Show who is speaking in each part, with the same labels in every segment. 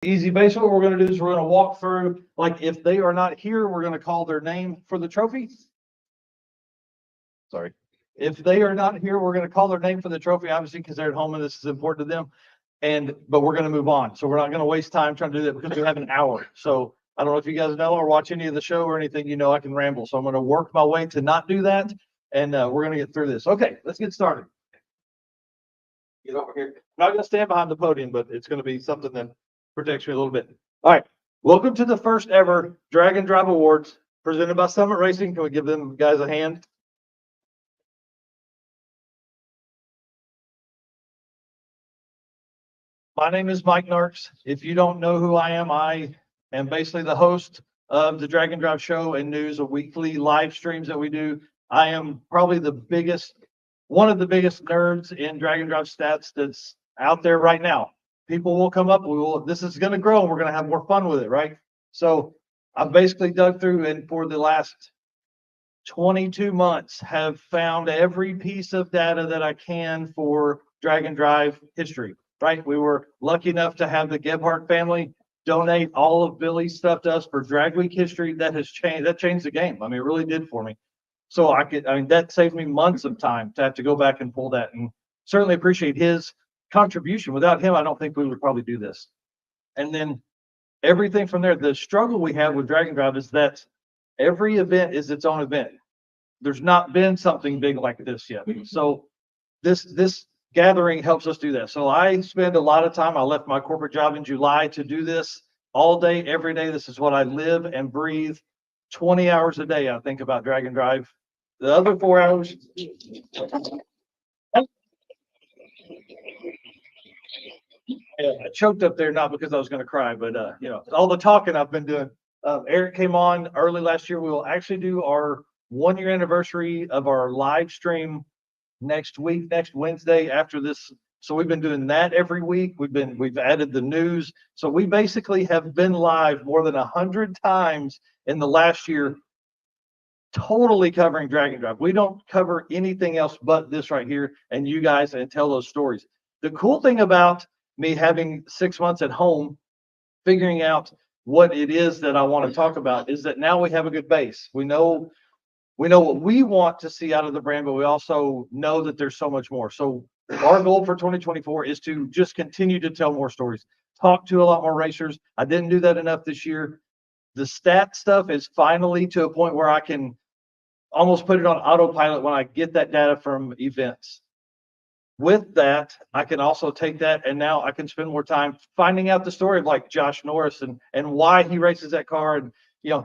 Speaker 1: Easy. Basically, what we're going to do is we're going to walk through, like, if they are not here, we're going to call their name for the trophy. Sorry. If they are not here, we're going to call their name for the trophy, obviously, because they're at home and this is important to them. But we're going to move on. So we're not going to waste time trying to do that because we have an hour. So I don't know if you guys know or watch any of the show or anything, you know, I can ramble. So I'm going to work my way to not do that. And we're going to get through this. Okay, let's get started. Get over here. I'm not going to stand behind the podium, but it's going to be something that protects me a little bit. All right. Welcome to the first ever Drag and Drive Awards presented by Summit Racing. Can we give them guys a hand? My name is Mike Narks. If you don't know who I am basically the host of the Drag and Drive show and news, of weekly live streams that we do. I am probably one of the biggest nerds in Drag and Drive stats that's out there right now. People will come up, this is going to grow and we're going to have more fun with it, right? So I've basically dug through and for the last 22 months have found every piece of data that I can for Drag and Drive history, right? We were lucky enough to have the Gebhardt family donate all of Billy's stuff to us for Drag Week history. That changed the game. I mean, it really did for me. So that saved me months of time to have to go back and pull that, and certainly appreciate his contribution. Without him, I don't think we would probably do this. And then everything from there, the struggle we have with Drag and Drive is that every event is its own event. There's not been something big like this yet. So this gathering helps us do that. So I spend a lot of time. I left my corporate job in July to do this all day, every day. This is what I live and breathe. 20 hours a day, I think about Drag and Drive. The other 4 hours. I choked up there, not because I was going to cry, but all the talking I've been doing. Eric came on early last year. We will actually do our 1-year anniversary of our live stream next Wednesday after this. So we've been doing that every week. We've added the news. So we basically have been live more than 100 times in the last year, totally covering Drag and Drive. We don't cover anything else but this right here and you guys and tell those stories. The cool thing about me having 6 months at home, figuring out what it is that I want to talk about, is that now we have a good base. We know what we want to see out of the brand, but we also know that there's so much more. So our goal for 2024 is to just continue to tell more stories, talk to a lot more racers. I didn't do that enough this year. The stat stuff is finally to a point where I can almost put it on autopilot when I get that data from events. With that, I can also take that and now I can spend more time finding out the story of like Josh Norris and why he races that car. And,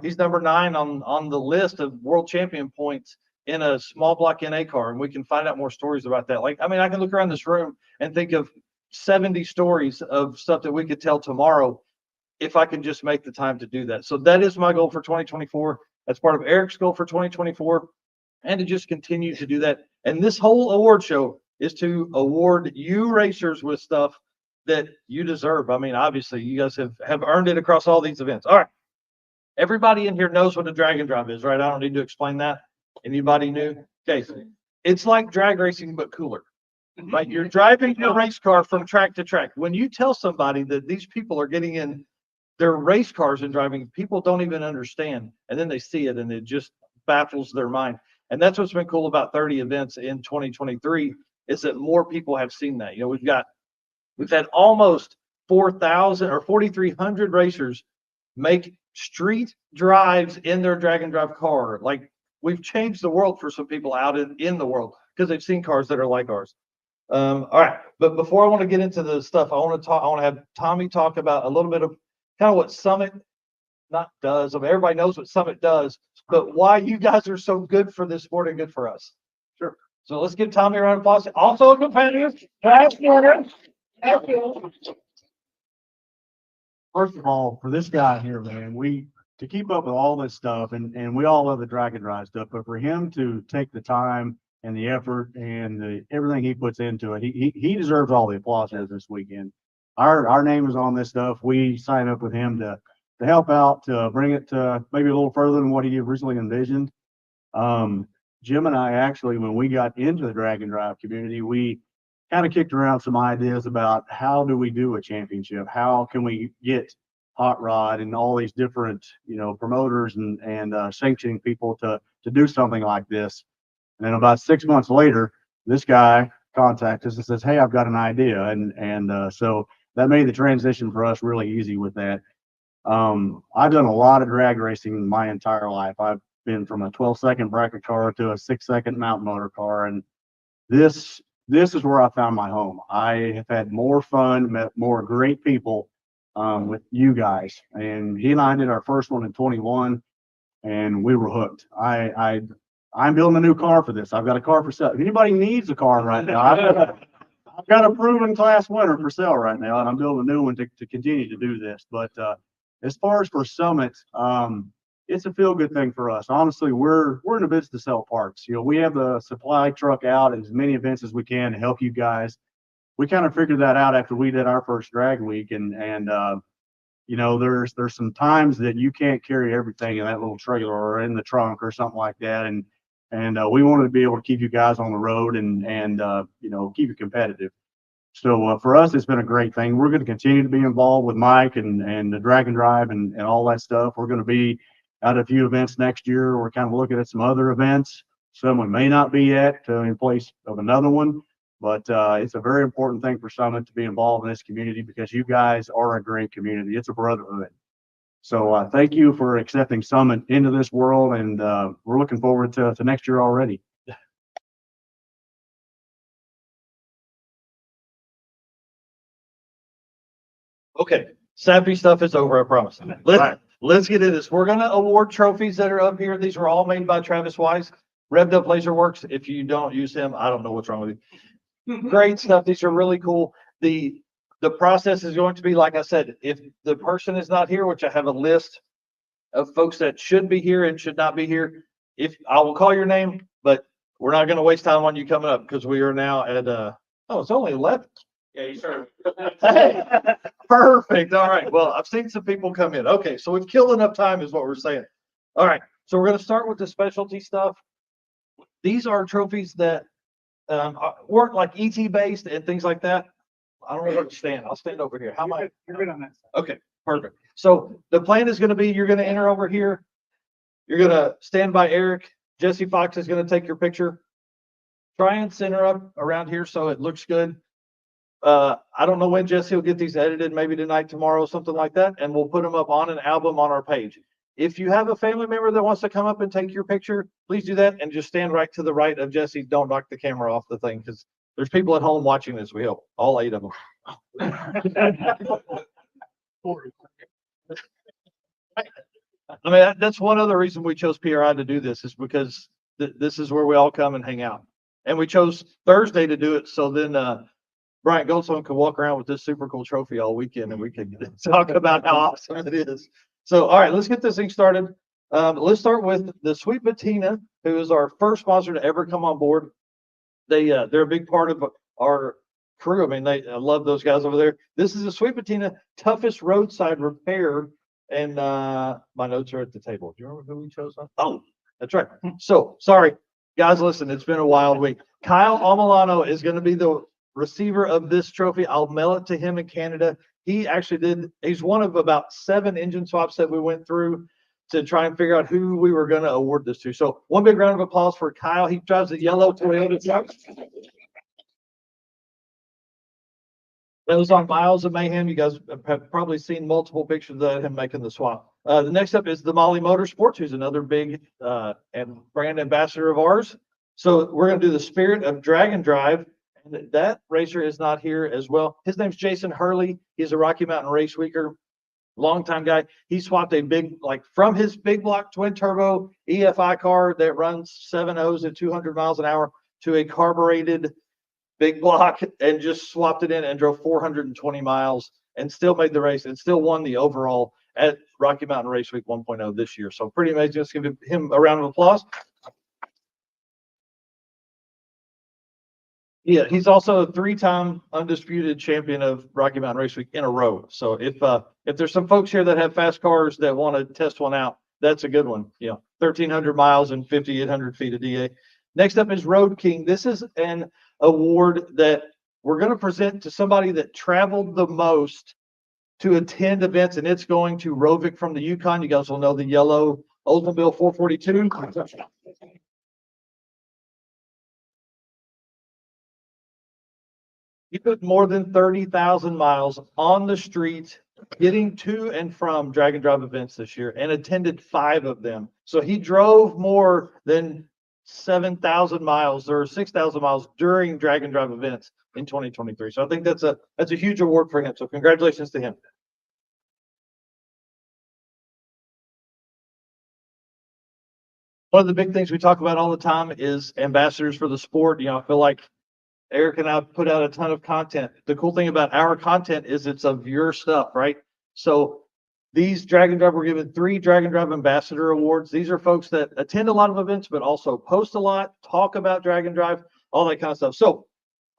Speaker 1: he's number 9 on the list of world champion points in a small block NA car. And we can find out more stories about that. I can look around this room and think of 70 stories of stuff that we could tell tomorrow if I can just make the time to do that. So that is my goal for 2024. That's part of Eric's goal for 2024, and to just continue to do that. And this whole award show is to award you racers with stuff that you deserve. I mean, obviously, you guys have earned it across all these events. All right. Everybody in here knows what a drag and drive is, right? I don't need to explain that. Anybody new? Okay. It's like drag racing, but cooler. Right? You're driving a race car from track to track. When you tell somebody that these people are getting in their race cars and driving, people don't even understand. And then they see it and it just baffles their mind. And that's what's been cool about 30 events in 2023 is that more people have seen that. We've had almost 4,000 or 4,300 racers make street drives in their drag and drive car. Like, we've changed the world for some people out in the world because they've seen cars that are like ours. All right, but before I want to get into the stuff, I want to have Tommy talk about a little bit of kind of what Summit does. I mean, everybody knows what Summit does, but why you guys are so good for this sport and good for us. Sure. So let's give Tommy a round of applause. Also a competitor, last winner. Thank you.
Speaker 2: First of all, for this guy here, man, to keep up with all this stuff, and we all love the drag and drive stuff, but for him to take the time and the effort and everything he puts into it, he deserves all the applause this weekend. Our name is on this stuff. We sign up with him to help out, to bring it to maybe a little further than what he originally envisioned. Jim and I actually, when we got into the drag and drive community, we kind of kicked around some ideas about how do we do a championship? How can we get Hot Rod and all these different, promoters and sanctioning people to do something like this? And then about 6 months later, this guy contacts us and says, "Hey, I've got an idea." And so that made the transition for us really easy with that. I've done a lot of drag racing my entire life. I've been from a 12-second bracket car to a 6-second mountain motor car. And this is where I found my home. I have had more fun, met more great people with you guys. And he and I did our first one in 21, and we were hooked. I'm building a new car for this. I've got a car for sale. If anybody needs a car right now, I've got a proven class winner for sale right now, and I'm building a new one to continue to do this. But as far as for Summit, it's a feel-good thing for us. Honestly, we're in the business to sell parts. We have the supply truck out at as many events as we can to help you guys. We kind of figured that out after we did our first drag week, and there's some times that you can't carry everything in that little trailer or in the trunk or something like that, and we wanted to be able to keep you guys on the road and keep you competitive. So for us, it's been a great thing. We're going to continue to be involved with Mike and the drag and drive and all that stuff. We're going to be at a few events next year. We're kind of looking at some other events. Some we may not be at in place of another one, but it's a very important thing for Summit to be involved in this community because you guys are a great community. It's a brotherhood. So thank you for accepting Summit into this world, and we're looking forward to next year already.
Speaker 1: Okay, sappy stuff is over, I promise. Let's get into this. We're gonna award trophies that are up here. These were all made by Travis Wise, Revved Up Laser Works. If you don't use him, I don't know what's wrong with you. Great stuff. These are really cool. The process is going to be, like I said, if the person is not here, which I have a list of folks that should be here and should not be here, if I will call your name, but we're not going to waste time on you coming up because we are now at it's only 11.
Speaker 3: Yeah, you started.
Speaker 1: Hey, perfect. All right. Well, I've seen some people come in. Okay, so we've killed enough time is what we're saying. All right. So we're going to start with the specialty stuff. These are trophies that weren't like ET based and things like that. I don't know where to stand. I'll stand over here. How am I?
Speaker 3: You're good on that side.
Speaker 1: Okay, perfect. So the plan is going to be, you're going to enter over here. You're going to stand by Eric. Jesse Fox is going to take your picture. Try and center up around here so it looks good. I don't know when Jesse will get these edited, maybe tonight, tomorrow, something like that. And we'll put them up on an album on our page. If you have a family member that wants to come up and take your picture, please do that. And just stand right to the right of Jesse. Don't knock the camera off the thing because there's people at home watching this. We hope all 8 of them. I mean, that's one other reason we chose PRI to do this is because this is where we all come and hang out. And we chose Thursday to do it. So then Bryant Goldstone could walk around with this super cool trophy all weekend and we could talk about how awesome it is. So, all right, let's get this thing started. Let's start with the Sweet Patina, who is our first sponsor to ever come on board. They're a big part of our crew. I mean, I love those guys over there. This is the Sweet Patina toughest roadside repair. And my notes are at the table. Do you remember who we chose? Oh, that's right. So sorry, guys, listen, it's been a wild week. Kyle Amalano is going to be the receiver of this trophy. I'll mail it to him in Canada. He's one of about 7 engine swaps that we went through to try and figure out who we were going to award this to. So one big round of applause for Kyle. He drives a yellow Toyota truck. That was on Miles of Mayhem. You guys have probably seen multiple pictures of him making the swap. The next up is the Mahle Motorsports, who's another big and brand ambassador of ours. So we're going to do the Spirit of Drag and Drive. And that racer is not here as well. His name's Jason Hurley. He's a Rocky Mountain Race Weeker, longtime guy. He swapped a big, from his big block twin turbo EFI car that runs 7.0s at 200 miles an hour to a carbureted big block and just swapped it in and drove 420 miles and still made the race and still won the overall at Rocky Mountain Race Week 1.0 this year. So pretty amazing. Let's give him a round of applause. Yeah, he's also a 3-time undisputed champion of Rocky Mountain Race Week in a row. So if there's some folks here that have fast cars that want to test one out, that's a good one. 1,300 miles and 5,800 feet of DA. Next up is Road King. This is an award that we're going to present to somebody that traveled the most to attend events, and it's going to Rovic from the Yukon. You guys will know the yellow Oldsmobile 442. He put more than 30,000 miles on the street getting to and from drag and drive events this year and attended 5 of them. So he drove more than 7,000 miles or 6,000 miles during drag and drive events in 2023. So I think that's a huge award for him. So congratulations to him. One of the big things we talk about all the time is ambassadors for the sport. You know, I feel like Eric and I put out a ton of content. The cool thing about our content is it's of your stuff, right? So these Drag and Drive, we're given 3 Drag and Drive Ambassador Awards. These are folks that attend a lot of events, but also post a lot, talk about Drag and Drive, all that kind of stuff. So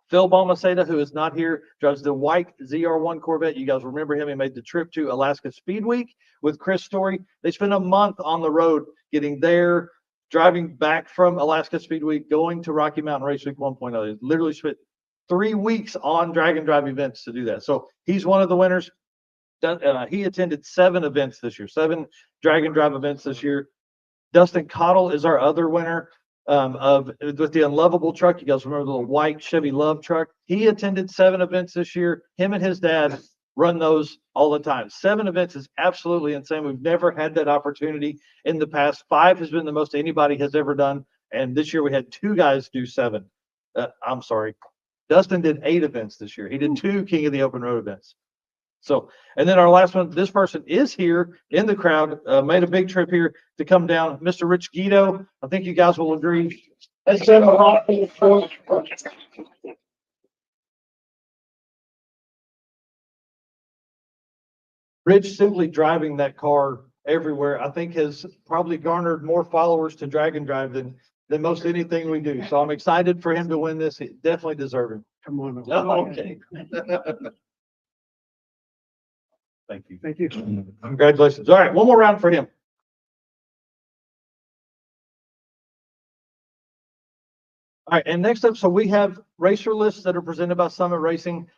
Speaker 1: Phil Balmaceda, who is not here, drives the white ZR1 Corvette. You guys remember him. He made the trip to Alaska Speed Week with Chris Story. They spent a month on the road getting there, driving back from Alaska Speed Week, going to Rocky Mountain Race Week 1.0. They literally spent 3 weeks on drag and drive events to do that. So he's one of the winners. He attended 7 events this year, 7 drag and drive events this year. Dustin Cottle is our other winner with the unlovable truck. You guys remember the little white Chevy Love truck? He attended 7 events this year. Him and his dad run those all the time. 7 events is absolutely insane. We've never had that opportunity in the past. 5 has been the most anybody has ever done. And this year we had 2 guys do 7. I'm sorry. Dustin did 8 events this year. He did 2 King of the Open Road events. So, and then our last one, this person is here in the crowd, made a big trip here to come down. Mr. Rich Guido, I think you guys will agree. That's been a lot. Rich simply driving that car everywhere, I think has probably garnered more followers to Drag and Drive than most anything we do. So I'm excited for him to win this. He definitely deserves it.
Speaker 2: Come on.
Speaker 1: Oh, okay. Thank you.
Speaker 2: Thank you.
Speaker 1: Congratulations. All right, one more round for him. All right, and next up, so we have racer lists that are presented by Summit Racing.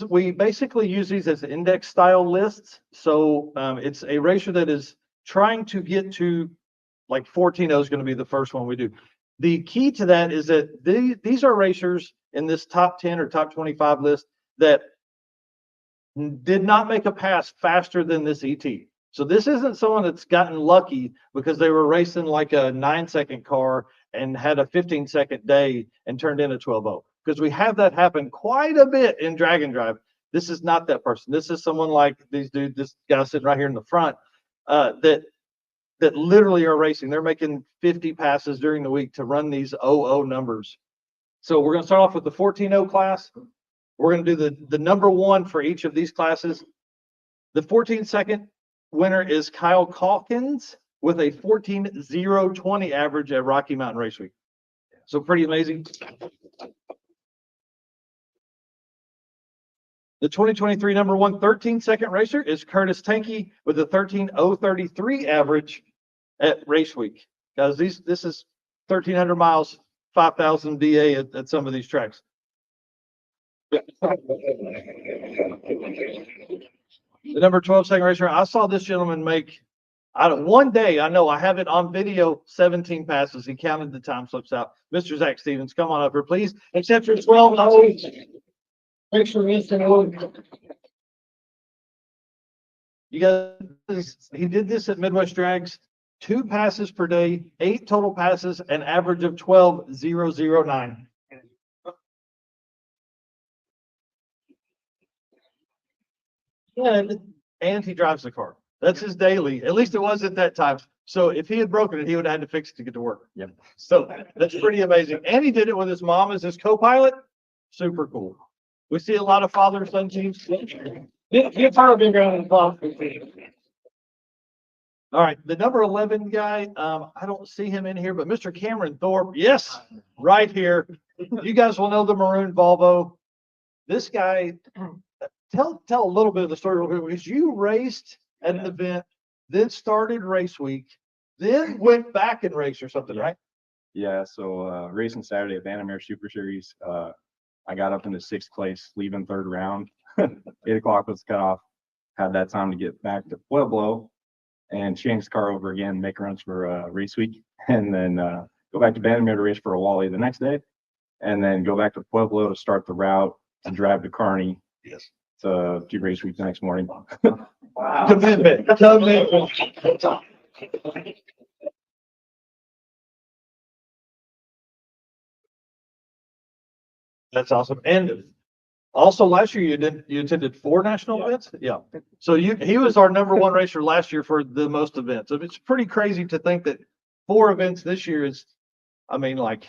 Speaker 1: We basically use these as index style lists. So it's a racer that is trying to get to, like 14.0 is going to be the first one we do. The key to that is that these are racers in this top 10 or top 25 list that did not make a pass faster than this ET. So this isn't someone that's gotten lucky because they were racing like a 9-second car and had a 15-second day and turned in a 12.0. Because we have that happen quite a bit in Drag and Drive. This is not that person. This is someone like this guy sitting right here in the front that literally are racing. They're making 50 passes during the week to run these 00 numbers. So we're going to start off with the 14.0 class. We're going to do the number 1 for each of these classes. The 14-second winner is Kyle Calkins with a 14.020 average at Rocky Mountain Race Week. So pretty amazing. The 2023 number 1 13-second racer is Curtis Tankey with a 13.033 average at Race Week. Guys, this is 1,300 miles, 5,000 DA at some of these tracks. The number 12-second racer, I saw this gentleman make, one day, I know I have it on video, 17 passes. He counted the time slips out. Mr. Zach Stevens, come on up here, please. Accept your 12. Make sure you guys, he did this at Midwest Drags, 2 passes per day, 8 total passes, an average of 12.009. And he drives the car. That's his daily. At least it was at that time. So if he had broken it, he would have had to fix it to get to work.
Speaker 2: Yep.
Speaker 1: So that's pretty amazing. And he did it with his mom as his co-pilot. Super cool. We see a lot of father-son teams. Give her a big round of applause. All right, the number 11 guy, I don't see him in here, but Mr. Cameron Thorpe, yes, right here. You guys will know the maroon Volvo. This guy, tell a little bit of the story real quick, because you raced at an event, then started race week, then went back and raced or something, right?
Speaker 3: Yeah, so racing Saturday at Bannermere Super Series. I got up into 6th place, leaving 3rd round. 8 o'clock was cut off. Had that time to get back to Pueblo and change the car over again, make runs for race week, and then go back to Bandimere to race for a Wally the next day, and then go back to Pueblo to start the route to drive to Kearney.
Speaker 1: Yes.
Speaker 3: To do race week the next morning.
Speaker 1: Wow. Commitment. That's awesome. And also last year you attended 4 national events? Yeah. So he was our #1 racer last year for the most events. It's pretty crazy to think that 4 events this year is, I mean, like,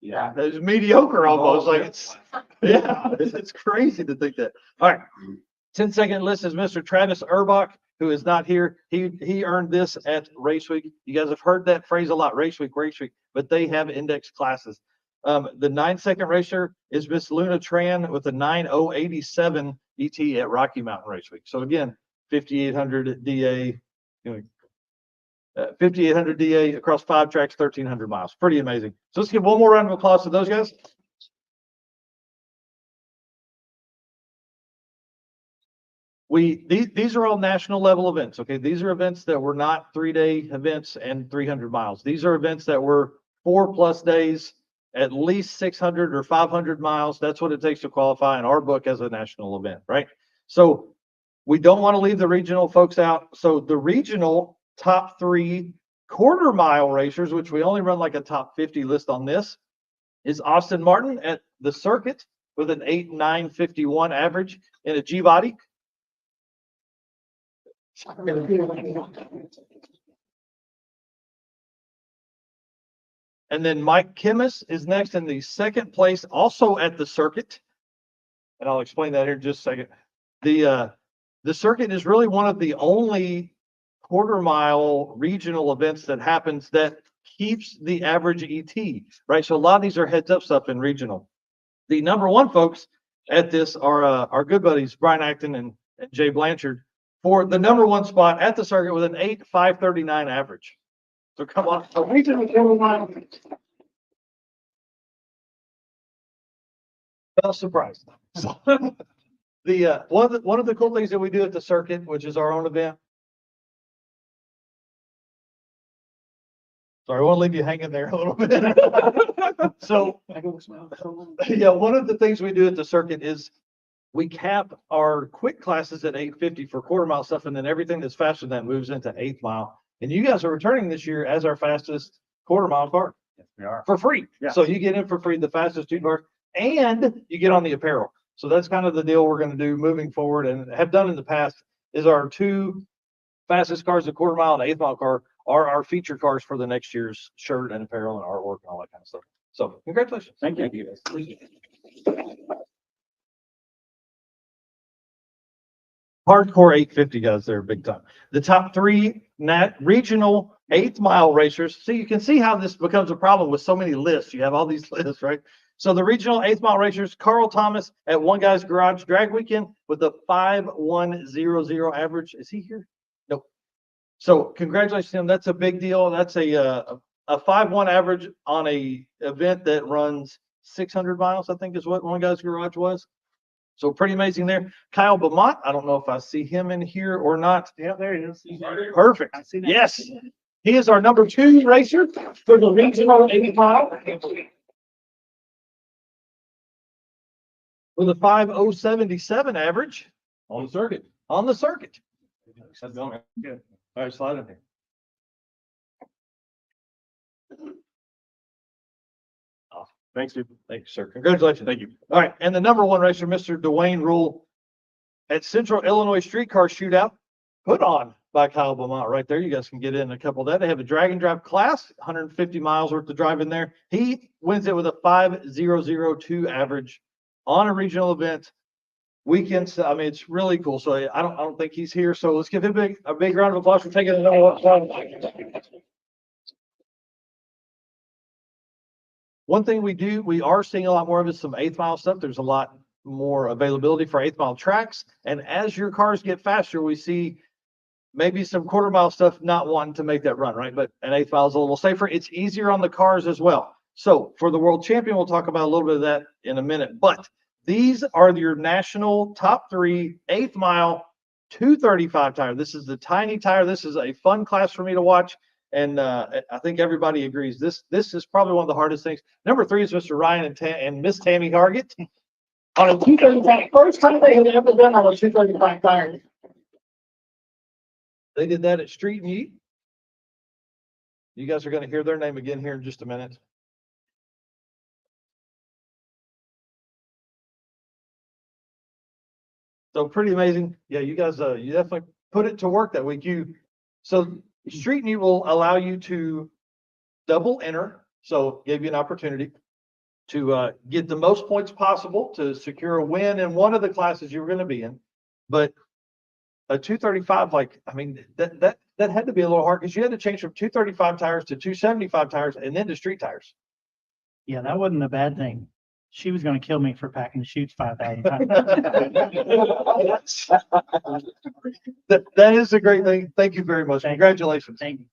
Speaker 1: yeah, it's mediocre almost. Like it's crazy to think that. All right. 10-second list is Mr. Travis Urbach, who is not here. He earned this at Race Week. You guys have heard that phrase a lot, Race Week, but they have index classes. The 9-second racer is Miss Luna Tran with a 9:087 ET at Rocky Mountain Race Week. So again, 5,800 DA, 5,800 DA across 5 tracks, 1,300 miles. Pretty amazing. So let's give one more round of applause to those guys. These are all national level events. Okay, these are events that were not 3-day events and 300 miles. These are events that were 4+ days, at least 600 or 500 miles. That's what it takes to qualify in our book as a national event, right? So we don't want to leave the regional folks out. So the regional top 3 quarter-mile racers, which we only run like a top 50 list on this, is Austin Martin at the circuit with an 8:9:51 average in a G body. And then Mike Kimmis is next in the 2nd place, also at the circuit. And I'll explain that here in just a second. The circuit is really one of the only quarter-mile regional events that happens that keeps the average ET, right? So a lot of these are heads-up stuff in regional. The #1 folks at this are our good buddies, Brian Acton and Jay Blanchard, for the #1 spot at the circuit with an 8:539 average. So come on, a regional quarter-mile. Well, surprised. So the one of the cool things that we do at the circuit, which is our own event. Sorry, I want to leave you hanging there a little bit. So, yeah, one of the things we do at the circuit is we cap our quick classes at 850 for quarter-mile stuff, and then everything that's faster than that moves into 1/8 mile. And you guys are returning this year as our fastest quarter-mile car.
Speaker 2: Yes, we are.
Speaker 1: For free.
Speaker 2: Yeah.
Speaker 1: So you get in for free, the fastest 2 cars, and you get on the apparel. So that's kind of the deal we're going to do moving forward and have done in the past is our 2 fastest cars, the quarter-mile and 1/8 mile car, are our feature cars for the next year's shirt and apparel and artwork and all that kind of stuff. So congratulations.
Speaker 2: Thank you.
Speaker 1: Hardcore 850 guys there, big time. The top 3 regional 1/8 mile racers. So you can see how this becomes a problem with so many lists. You have all these lists, right? So the regional 1/8 mile racers, Carl Thomas at One Guy's Garage Drag Weekend with a 5:1:00 average. Is he here? Nope. So congratulations to him. That's a big deal. That's a 5:1 average on a event that runs 600 miles, I think is what One Guy's Garage was. So pretty amazing there. Kyle Beaumont, I don't know if I see him in here or not.
Speaker 2: Yeah, there he is.
Speaker 1: Perfect.
Speaker 2: I see that.
Speaker 1: Yes. He is our #2 racer for the regional 1/8 mile. With a 5:077 average
Speaker 2: On the circuit.
Speaker 1: on the circuit.
Speaker 2: That's going
Speaker 1: Good. All right, slide in here.
Speaker 2: Thanks, dude.
Speaker 1: Thank you, sir. Congratulations. Thank you. All right. And the #1 racer, Mr. Dwayne Rule at Central Illinois Streetcar Shootout, put on by Kyle Beaumont right there. You guys can get in a couple of that. They have a drag and drive class, 150 miles worth of drive in there. He wins it with a 5:002 average on a regional event. Weekends, I mean, it's really cool. So I don't think he's here. So let's give him a big round of applause for taking it. One thing we are seeing a lot more of is some 1/8 mile stuff. There's a lot more availability for 1/8 mile tracks. And as your cars get faster, we see maybe some quarter-mile stuff not wanting to make that run, right? But an 1/8 mile is a little safer. It's easier on the cars as well. So for the world champion, we'll talk about a little bit of that in a minute. But These are your national top 3 8th mile 235 tire. This is the tiny tire. This is a fun class for me to watch. And I think everybody agrees. This is probably one of the hardest things. Number 3 is Mr. Ryan and Miss Tammy Hargett on a 235. First time they had ever done on a 235 tire. They did that at Street and Yeet. You guys are going to hear their name again here in just a minute. So pretty amazing. Yeah, you guys, you definitely put it to work that week. So Street and Yeet will allow you to double enter. So gave you an opportunity to get the most points possible to secure a win in one of the classes you were going to be in. But a 235, like, I mean, that had to be a little hard because you had to change from 235 tires to 275 tires and then to street tires.
Speaker 4: Yeah, that wasn't a bad thing. She was going to kill me for packing the chutes 5,000 times.
Speaker 1: That is a great thing. Thank you very much. Congratulations.
Speaker 4: Thank you.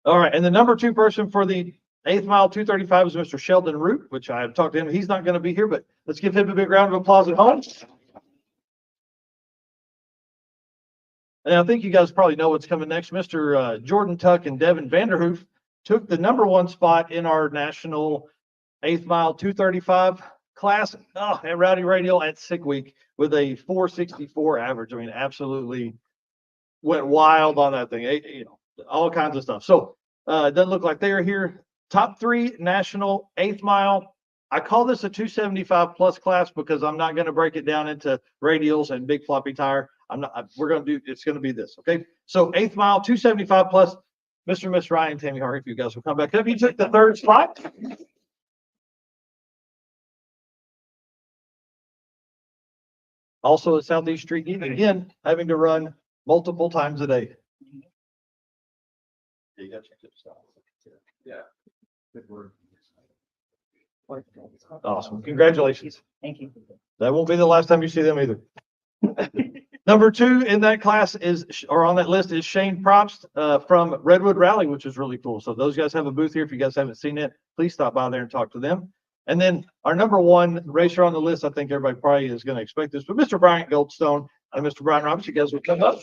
Speaker 1: All right, and the number 2 person for the 8th mile 235 is Mr. Sheldon Root, which I have talked to him. He's not going to be here, but let's give him a big round of applause at home. And I think you guys probably know what's coming next. Mr. Jordan Tuck and Devin Vanderhoof took the number 1 spot in our national 8th mile 235 class at Rowdy Radial at Sick Week with a 464 average. I mean, absolutely went wild on that thing. You know, all kinds of stuff. So it doesn't look like they are here. Top 3 national 8th mile. I call this a 275 plus class because I'm not going to break it down into radials and big floppy tire. We're going to do, it's going to be this. Okay. So 8th mile, 275 plus. Mr. and Miss Ryan, Tammy Hart, if you guys will come back up. You took the 3rd spot. Also at Southeast Street, again, having to run multiple times a day. You got your tips. Yeah. Good word. Awesome. Congratulations.
Speaker 4: Thank you.
Speaker 1: That won't be the last time you see them either. Number 2 in that class on that list is Shane Probst from Redwood Rally, which is really cool. So those guys have a booth here. If you guys haven't seen it, please stop by there and talk to them. And then our number 1 racer on the list, I think everybody probably is going to expect this, but Mr. Bryant Goldstone and Mr. Brian Roberts, you guys will come up.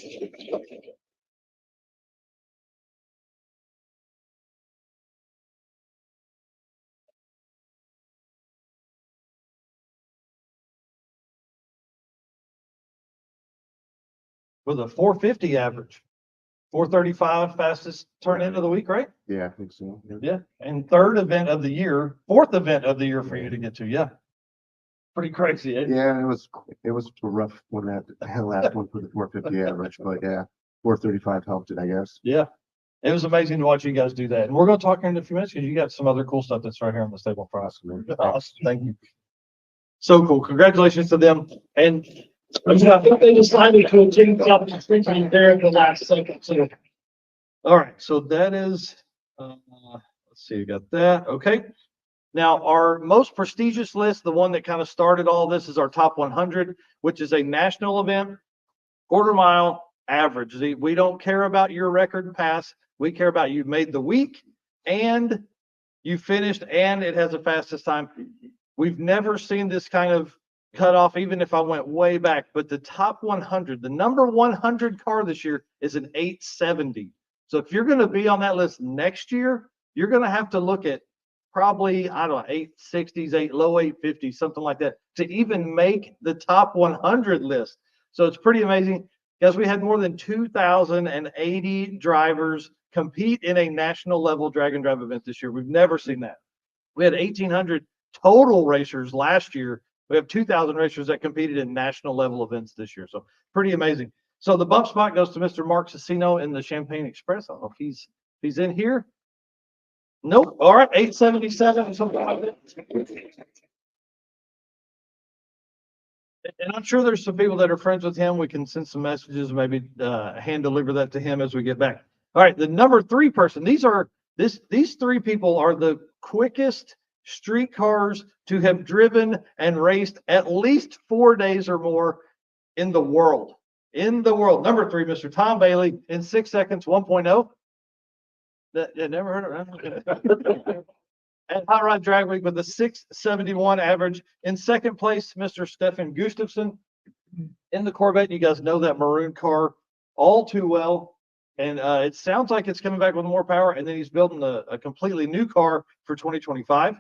Speaker 1: With a 450 average, 435 fastest turn into the week, right?
Speaker 2: Yeah, I think so.
Speaker 1: Yeah. And 3rd event of the year, 4th event of the year for you to get to. Yeah. Pretty crazy. Eh?
Speaker 2: Yeah, it was rough when that last one for the 450 average, but yeah, 435 helped it, I guess.
Speaker 1: Yeah. It was amazing to watch you guys do that. And we're going to talk here in a few minutes because you got some other cool stuff that's right here on the stable for us. Awesome. Thank you. So cool. Congratulations to them. And I think they decided to change up the street there at the last second. So, all right. So that is, let's see, you got that. Okay. Now, our most prestigious list, the one that kind of started all this, is our top 100, which is a national event, quarter mile average. We don't care about your record pass. We care about you made the week and you finished and it has the fastest time. We've never seen this kind of cutoff, even if I went way back, but the top 100, the number 100 car this year is an 870. So if you're going to be on that list next year, you're going to have to look at probably, I don't know, 860s, low 850s, something like that, to even make the top 100 list. So it's pretty amazing. Guys, we had more than 2,080 drivers compete in a national level drag and drive event this year. We've never seen that. We had 1,800 total racers last year. We have 2,000 racers that competed in national level events this year. So pretty amazing. So the bump spot goes to Mr. Mark Cicino in the Champagne Express. I don't know if he's in here. Nope. All right. 877. Something like that. And I'm sure there's some people that are friends with him. We can send some messages, maybe hand deliver that to him as we get back. All right. The number 3 person. These 3 people are the quickest street cars to have driven and raced at least 4 days or more in the world. Number 3, Mr. Tom Bailey in 6 seconds, 1.0. That never heard of it. At Hot Rod Drag Week with a 671 average. In second place, Mr. Stefan Gustafson in the Corvette. You guys know that maroon car all too well. And it sounds like it's coming back with more power. And then he's building a completely new car for 2025.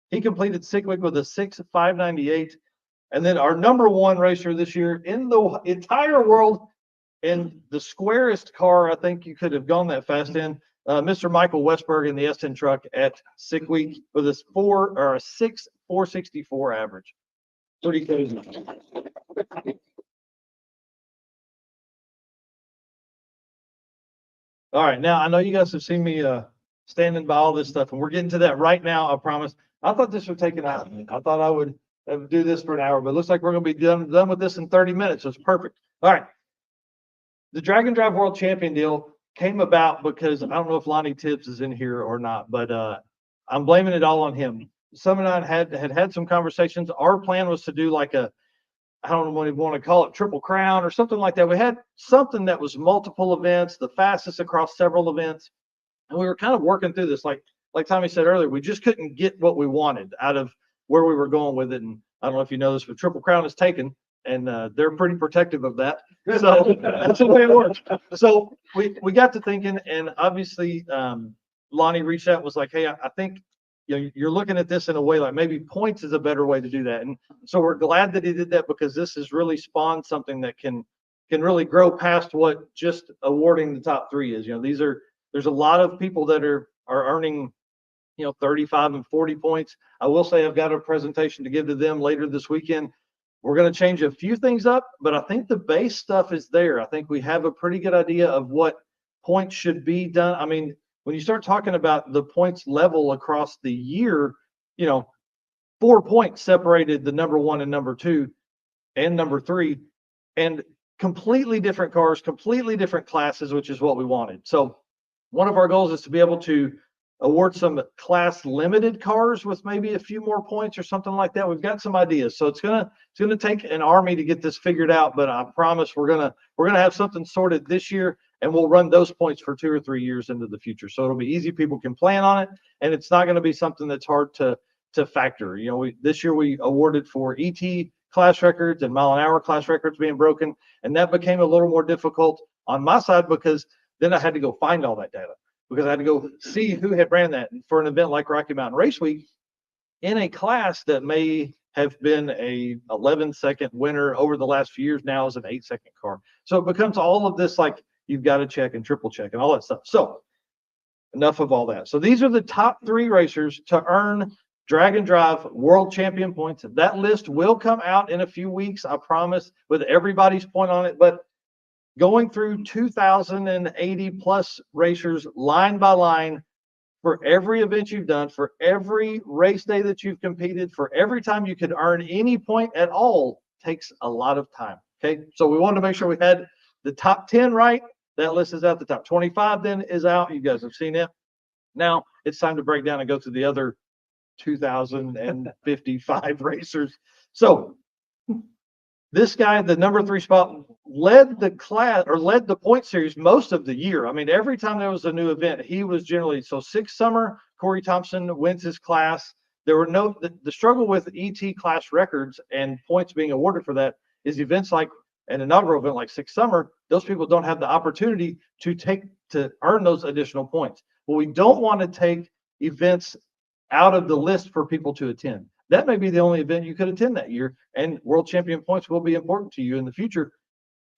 Speaker 1: He completed SICK Week with a 6,598. And then our number one racer this year in the entire world, in the squarest car I think you could have gone that fast in, Mr. Michael Westberg in the S10 truck at SICK Week with a 6,464 average. Pretty crazy. All right, now I know you guys have seen me standing by all this stuff, and we're getting to that right now. I promise. I thought this would take an hour. I thought I would do this for an hour, but it looks like we're going to be done with this in 30 minutes. So it's perfect. All right. The Drag and Drive World Champion deal came about because I don't know if Lonnie Tibbs is in here or not, but I'm blaming it all on him. Some and I had some conversations. Our plan was to do like I don't know what you want to call it, Triple Crown or something like that. We had something that was multiple events, the fastest across several events. And we were kind of working through this. Like Tommy said earlier, we just couldn't get what we wanted out of where we were going with it. And I don't know if you know this, but Triple Crown is taken. And they're pretty protective of that. So that's the way it works. So we got to thinking, and obviously Lonnie reached out and was like, hey, I think you're looking at this in a way like maybe points is a better way to do that. And so we're glad that he did that because this has really spawned something that can really grow past what just awarding the top three is. There's a lot of people that are earning 35 and 40 points. I will say I've got a presentation to give to them later this weekend. We're going to change a few things up, but I think the base stuff is there. I think we have a pretty good idea of what points should be done. I mean, when you start talking about the points level across the year, 4 points separated the number one and number two and number three, and completely different cars, completely different classes, which is what we wanted. So one of our goals is to be able to award some class limited cars with maybe a few more points or something like that. We've got some ideas. So it's gonna take an army to get this figured out, but I promise we're gonna have something sorted this year, and we'll run those points for 2 or 3 years into the future. So it'll be easy. People can plan on it, and it's not going to be something that's hard to factor. This year we awarded for ET class records and mile an hour class records being broken, and that became a little more difficult on my side because then I had to go find all that data. Because I had to go see who had ran that for an event like Rocky Mountain Race Week in a class that may have been a 11-second winner over the last few years, now is an 8-second car. So it becomes all of this, like you've got to check and triple check and all that stuff. So enough of all that. So these are the top 3 racers to earn Drag and Drive World Champion points. That list will come out in a few weeks, I promise, with everybody's point on it. But going through 2,080 plus racers line by line for every event you've done, for every race day that you've competed, for every time you could earn any point at all takes a lot of time. Okay. So we wanted to make sure we had the top 10 right. That list is out. The top 25 then is out. You guys have seen it. Now it's time to break down and go through the other 2,055 racers. So this guy, the number 3 spot, led the point series most of the year. I mean, every time there was a new event, he was generally, so 6th summer, Corey Thompson wins his class. There were the struggle with ET class records and points being awarded for that is events like an inaugural event like 6th summer, those people don't have the opportunity to earn those additional points. Well, we don't want to take events out of the list for people to attend. That may be the only event you could attend that year, and world champion points will be important to you in the future.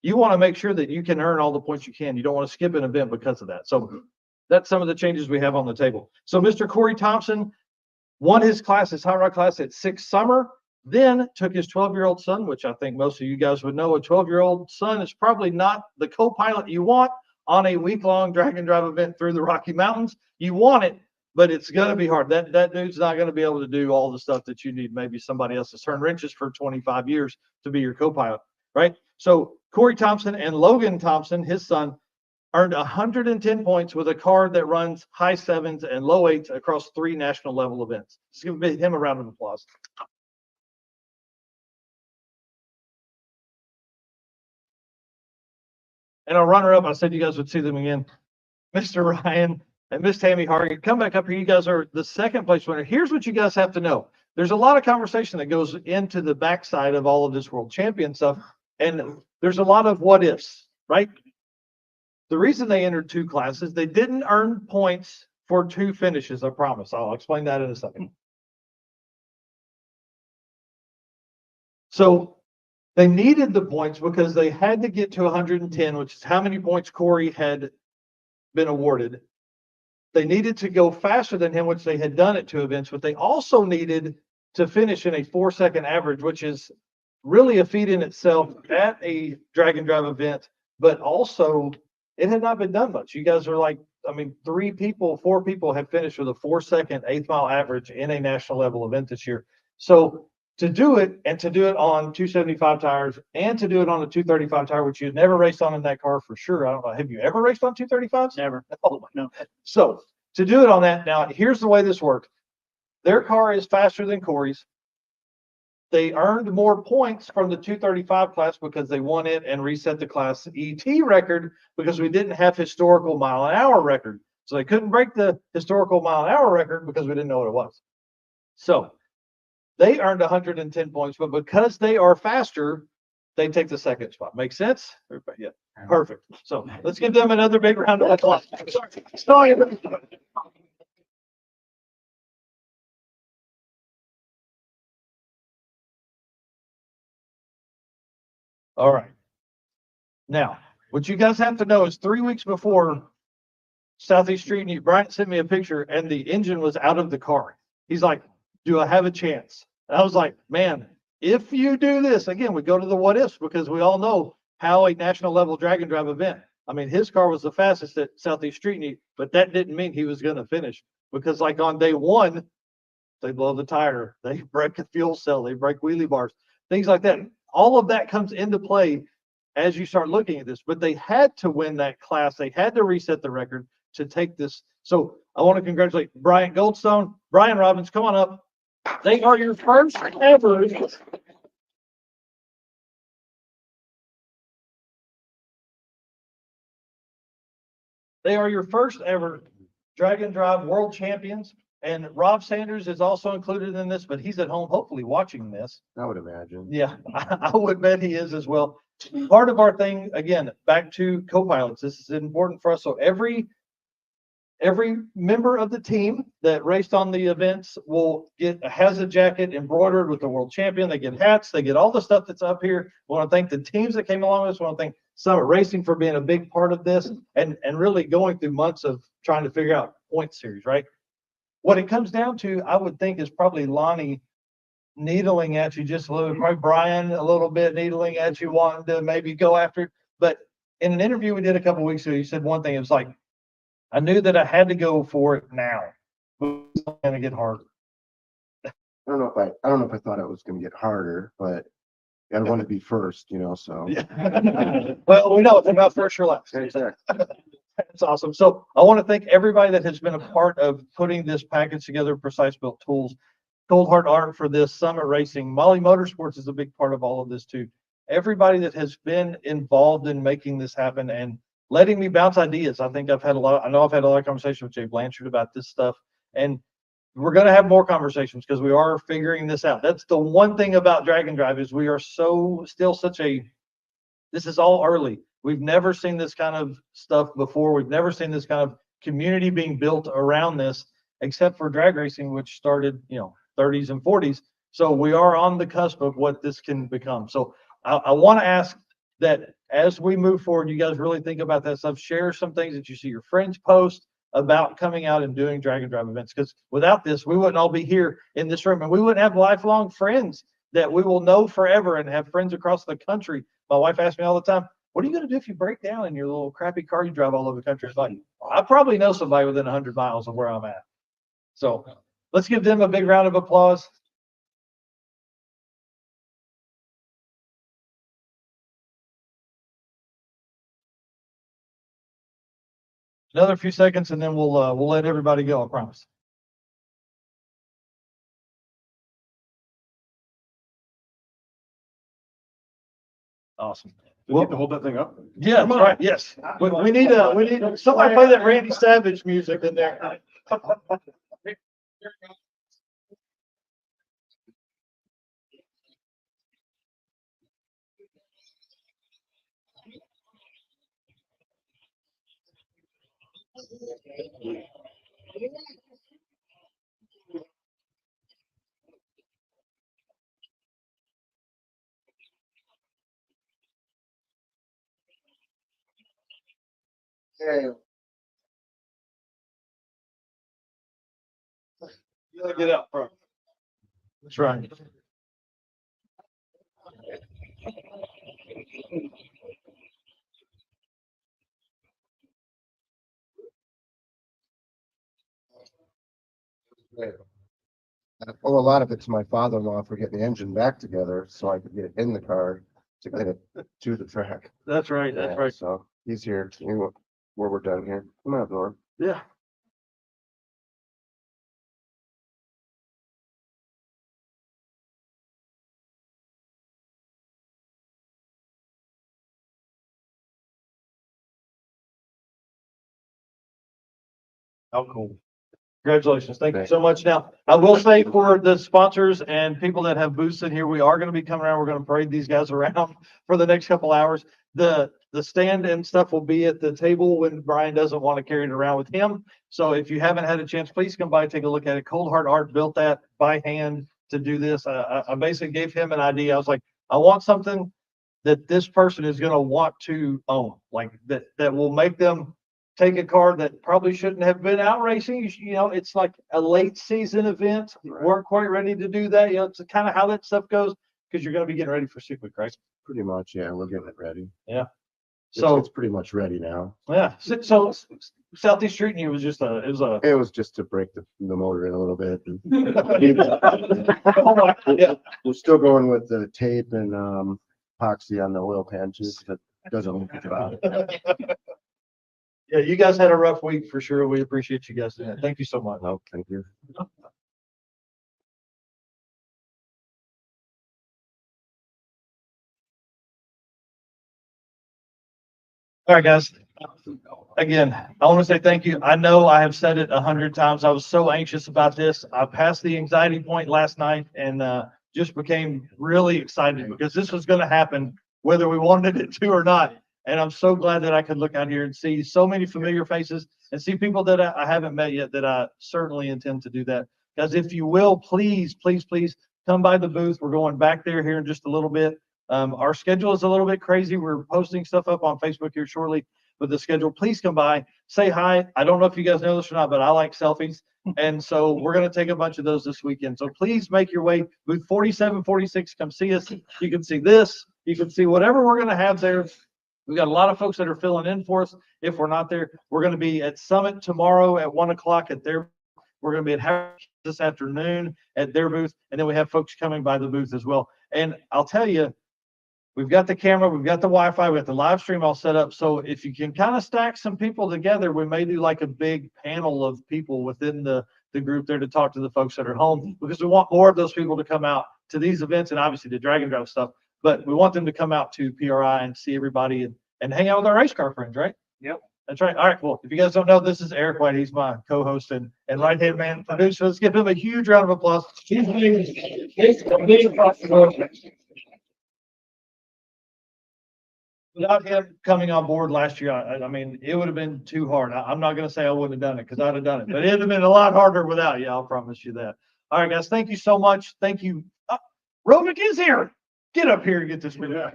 Speaker 1: You want to make sure that you can earn all the points you can. You don't want to skip an event because of that. So that's some of the changes we have on the table. So Mr. Corey Thompson won his class, his hot rod class at 6th summer, then took his 12-year-old son, which I think most of you guys would know. A 12-year-old son is probably not the co-pilot you want on a week-long drag and drive event through the Rocky Mountains. You want it, but it's going to be hard. That dude's not going to be able to do all the stuff that you need. Maybe somebody else has turned wrenches for 25 years to be your co-pilot, right? So Corey Thompson and Logan Thompson, his son, earned 110 points with a car that runs high 7s and low 8s across 3 national level events. Let's give him a round of applause. And our runner-up, I said you guys would see them again, Mr. Ryan and Miss Tammy Hargett, come back up here. You guys are the second place winner. Here's what you guys have to know. There's a lot of conversation that goes into the backside of all of this world champion stuff. And there's a lot of what ifs, right? The reason they entered 2 classes, they didn't earn points for 2 finishes. I promise. I'll explain that in a second. So they needed the points because they had to get to 110, which is how many points Corey had been awarded. They needed to go faster than him, which they had done at 2 events, but they also needed to finish in a 4-second average, which is really a feat in itself at a drag and drive event, but also it had not been done much. You guys are like, I mean, 4 people have finished with a 4-second 8th mile average in a national level event this year. So to do it, and to do it on 275 tires, and to do it on a 235 tire, which you've never raced on in that car for sure. I don't know. Have you ever raced on 235s?
Speaker 4: Never.
Speaker 1: Oh,
Speaker 4: No.
Speaker 1: So to do it on that, now here's the way this worked. Their car is faster than Corey's. They earned more points from the 235 class because they won it and reset the class ET record because we didn't have historical mile an hour record. So they couldn't break the historical mile an hour record because we didn't know what it was. So they earned 110 points, but because they are faster, they take the 2nd spot. Make sense? Everybody, yeah. Perfect. So let's give them another big round of applause. Sorry. All right. Now, what you guys have to know is 3 weeks before Southeast Street Meet, Bryant sent me a picture and the engine was out of the car. He's like, do I have a chance? And I was like, man, if you do this, again, we go to the what ifs because we all know how a national level drag and drive event. I mean, his car was the fastest at Southeast Street Meet, but that didn't mean he was going to finish because like on day 1, they blow the tire, they break a fuel cell, they break wheelie bars, things like that. All of that comes into play as you start looking at this, but they had to win that class. They had to reset the record to take this. So I want to congratulate Brian Goldstone, Brian Robbins, come on up. They are your first ever. They are your first ever drag and drive world champions. And Rob Sanders is also included in this, but he's at home, hopefully watching this.
Speaker 5: I would imagine.
Speaker 1: Yeah, I would bet he is as well. Part of our thing, again, back to co-pilots, this is important for us. So every member of the team that raced on the events has a jacket embroidered with the world champion. They get hats, they get all the stuff that's up here. I want to thank the teams that came along with this. I want to thank Summit Racing for being a big part of this and really going through months of trying to figure out point series, right? What it comes down to, I would think, is probably Lonnie needling at you just a little, probably Brian a little bit needling at you, wanting to maybe go after it. But in an interview we did a couple of weeks ago, you said one thing, it was like, I knew that I had to go for it now. It's going to get harder.
Speaker 5: I don't know if I thought it was going to get harder, but I want to be first, so.
Speaker 1: Yeah. Well, we know it's about first or last.
Speaker 5: Exactly.
Speaker 1: That's awesome. So I want to thank everybody that has been a part of putting this package together, Precise Built Tools, Cold Heart Art for this, Summit Racing. Mahle Motorsports is a big part of all of this too. Everybody that has been involved in making this happen and letting me bounce ideas. I know I've had a lot of conversations with Jay Blanchard about this stuff, and we're going to have more conversations because we are figuring this out. That's the one thing about Drag and Drive is we are this is all early. We've never seen this kind of stuff before. We've never seen this kind of community being built around this, except for drag racing, which started, 30s and 40s. So we are on the cusp of what this can become. So I want to ask that as we move forward, you guys really think about that stuff. Share some things that you see your friends post about coming out and doing drag and drive events. Because without this, we wouldn't all be here in this room, and we wouldn't have lifelong friends that we will know forever and have friends across the country. My wife asks me all the time, what are you going to do if you break down in your little crappy car you drive all over the country? It's like, I probably know somebody within 100 miles of where I'm at. So let's give them a big round of applause. Another few seconds and then we'll let everybody go, I promise. Awesome.
Speaker 2: you have to hold that thing up?
Speaker 1: Yeah, that's right, yes. We need somebody play that Randy Savage music in there.
Speaker 5: Hey,
Speaker 1: You gotta get up front. That's right.
Speaker 5: well, a lot of it's my father-in-law for getting the engine back together so I could get it in the car to get it to the track.
Speaker 1: That's right, that's
Speaker 5: Yeah,
Speaker 1: right.
Speaker 5: So he's here, where we're done here. Come on, Norm.
Speaker 1: Yeah. How cool. Congratulations. Thank you so much. Now, I will say for the sponsors and people that have booths in here, we are going to be coming around. We're going to parade these guys around for the next couple hours. The stand and stuff will be at the table when Brian doesn't want to carry it around with him. So if you haven't had a chance, please come by and take a look at it. Cold Heart Art built that by hand to do this. I basically gave him an idea. I was like, I want something that this person is going to want to own, like that will make them take a car that probably shouldn't have been out racing. You know, it's like a late season event.
Speaker 5: Right.
Speaker 1: Weren't quite ready to do that. You know, it's kind of how that stuff goes because you're going to be getting ready for Super Week, right?
Speaker 5: Pretty much, yeah, we're getting it ready.
Speaker 1: So
Speaker 5: It's pretty much ready now.
Speaker 1: yeah, so Southeast Street and you was just
Speaker 5: It was just to break the motor in a little bit.
Speaker 1: oh my, yeah.
Speaker 5: We're still going with the tape and epoxy on the oil pan just that doesn't look good about it.
Speaker 1: Yeah, you guys had a rough week for sure. We appreciate you guys doing that. Thank you so much.
Speaker 5: No, thank you.
Speaker 1: All right, guys. Again, I want to say thank you. I know I have said it 100 times. I was so anxious about this. I passed the anxiety point last night and just became really excited because this was going to happen whether we wanted it to or not. And I'm so glad that I could look out here and see so many familiar faces and see people that I haven't met yet that I certainly intend to do that. Guys, if you will, please, please, please come by the booth. We're going back there here in just a little bit. Our schedule is a little bit crazy. We're posting stuff up on Facebook here shortly with the schedule. Please come by, say hi. I don't know if you guys know this or not, but I like selfies. And so we're going to take a bunch of those this weekend. So please make your way. Booth 4746, come see us. You can see this. You can see whatever we're going to have there. We got a lot of folks that are filling in for us. If we're not there, we're going to be at Summit tomorrow at 1 o'clock at their. We're going to be at Howard this afternoon at their booth. And then we have folks coming by the booth as well. And I'll tell you, we've got the camera, we've got the Wi-Fi, we got the live stream all set up. So if you can kind of stack some people together, we may do like a big panel of people within the group there to talk to the folks that are home, because we want more of those people to come out to these events and obviously the drag and drive stuff. But we want them to come out to PRI and see everybody and hang out with our race car friends, right?
Speaker 2: Yep.
Speaker 1: That's right. All right, cool. If you guys don't know, this is Eric White. He's my co-host and right-hand man producer. Let's give him a huge round of applause. Without him coming on board last year, I mean, it would have been too hard. I'm not going to say I wouldn't have done it because I'd have done it, but it'd have been a lot harder without you. I'll promise you that. All right, guys. Thank you so much. Thank you. Rovick is here. Get up here and get this video.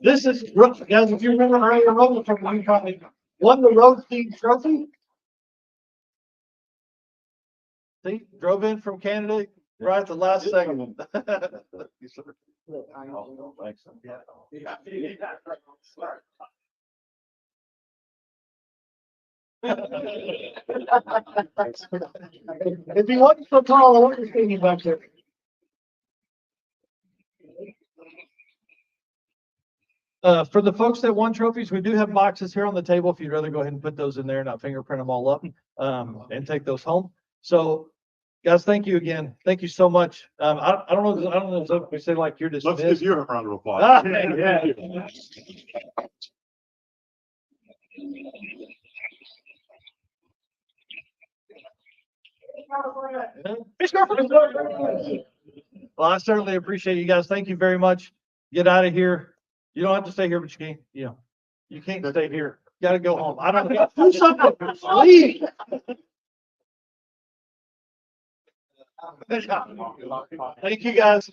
Speaker 1: This is, guys, if you remember earlier, Rovick from Wayne County won the Roadside trophy. See, drove in from Canada right at the last second. Yes, sir. Oh, thanks. Yeah. If he wasn't so tall, I wouldn't see him back there. For the folks that won trophies, we do have boxes here on the table. If you'd rather go ahead and put those in there and not fingerprint them all up and take those home. So Guys, thank you again. Thank you so much. I don't know if we say like you're
Speaker 2: Let's give
Speaker 1: dismissed.
Speaker 2: you a round of applause.
Speaker 1: Ah, yeah. Well, I certainly appreciate you guys. Thank you very much. Get out of here. You don't have to stay here, but you can't, you can't stay here. You gotta go home. I don't. Do something. Leave. Thank you, guys.